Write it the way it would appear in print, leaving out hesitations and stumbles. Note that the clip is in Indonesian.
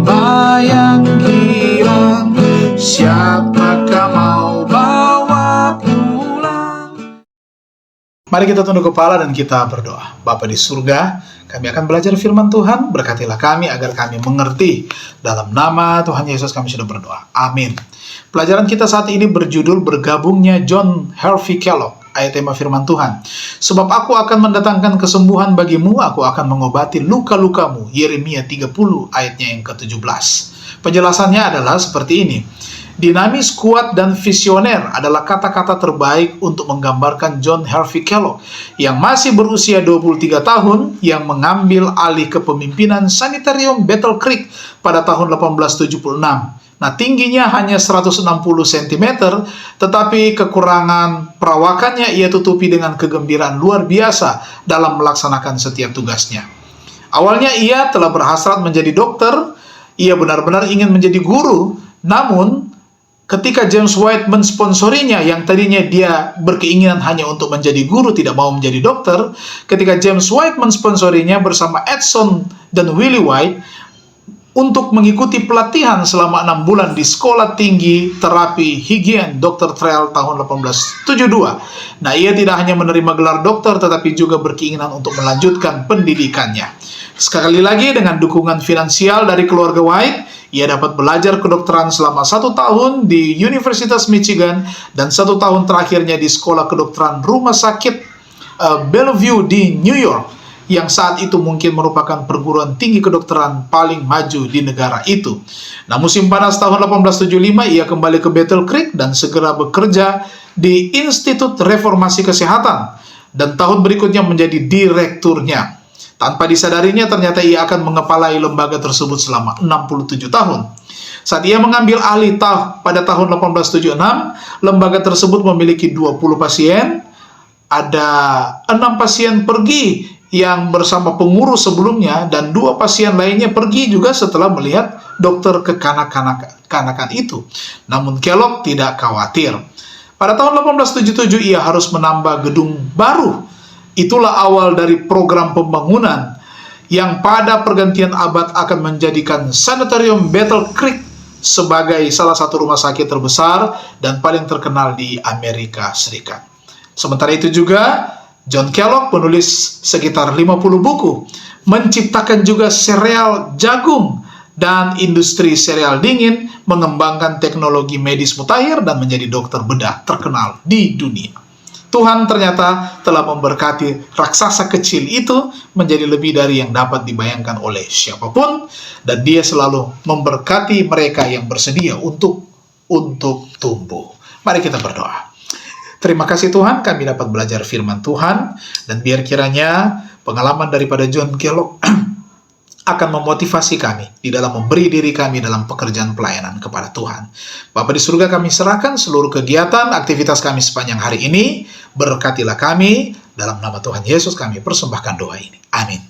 domba yang hilang, siapakah mau bawa pulang? Mari kita tunduk kepala dan kita berdoa. Bapa di surga, kami akan belajar firman Tuhan. Berkatilah kami agar kami mengerti. Dalam nama Tuhan Yesus kami sudah berdoa. Amin. Pelajaran kita saat ini berjudul bergabungnya John Harvey Kellogg. Ayat tema firman Tuhan. Sebab aku akan mendatangkan kesembuhan bagimu, aku akan mengobati luka-lukamu. Yeremia 30 ayatnya yang ke-17. Penjelasannya adalah seperti ini. Dinamis, kuat, dan visioner adalah kata-kata terbaik untuk menggambarkan John Harvey Kellogg yang masih berusia 23 tahun yang mengambil alih kepemimpinan Sanitarium Battle Creek pada tahun 1876. Nah, tingginya hanya 160 cm, tetapi kekurangan perawakannya ia tutupi dengan kegembiraan luar biasa dalam melaksanakan setiap tugasnya. Awalnya ia telah berhasrat menjadi dokter, ia benar-benar ingin menjadi guru, namun ketika James White mensponsorinya, yang tadinya dia berkeinginan hanya untuk menjadi guru, tidak mau menjadi dokter, ketika James White mensponsorinya bersama Edson dan Willie White, untuk mengikuti pelatihan selama 6 bulan di Sekolah Tinggi Terapi Higien Dr. Trell tahun 1872. Nah, ia tidak hanya menerima gelar dokter, tetapi juga berkeinginan untuk melanjutkan pendidikannya. Sekali lagi, dengan dukungan finansial dari keluarga White, ia dapat belajar kedokteran selama 1 tahun di Universitas Michigan dan 1 tahun terakhirnya di Sekolah Kedokteran Rumah Sakit Bellevue di New York, yang saat itu mungkin merupakan perguruan tinggi kedokteran paling maju di negara itu. Nah, musim panas tahun 1875 ia kembali ke Battle Creek dan segera bekerja di Institut Reformasi Kesehatan, dan tahun berikutnya menjadi direkturnya. Tanpa disadarinya, ternyata ia akan mengepalai lembaga tersebut selama 67 tahun. Saat ia mengambil alih pada tahun 1876, lembaga tersebut memiliki 20 pasien. Ada 6 pasien pergi yang bersama pengurus sebelumnya, dan 2 pasien lainnya pergi juga setelah melihat dokter kekanak-kanakan itu. Namun Kellogg tidak khawatir. Pada tahun 1877 ia harus menambah gedung baru. Itulah awal dari program pembangunan yang pada pergantian abad akan menjadikan Sanitarium Battle Creek sebagai salah satu rumah sakit terbesar dan paling terkenal di Amerika Serikat. Sementara itu juga, John Kellogg penulis sekitar 50 buku, menciptakan juga sereal jagung dan industri sereal dingin, mengembangkan teknologi medis mutakhir, dan menjadi dokter bedah terkenal di dunia. Tuhan ternyata telah memberkati raksasa kecil itu menjadi lebih dari yang dapat dibayangkan oleh siapapun, dan dia selalu memberkati mereka yang bersedia untuk tumbuh. Mari kita berdoa. Terima kasih Tuhan, kami dapat belajar firman Tuhan, dan biar kiranya pengalaman daripada John Kellogg akan memotivasi kami di dalam memberi diri kami dalam pekerjaan pelayanan kepada Tuhan. Bapa di surga, kami serahkan seluruh kegiatan, aktivitas kami sepanjang hari ini. Berkatilah kami, dalam nama Tuhan Yesus kami persembahkan doa ini. Amin.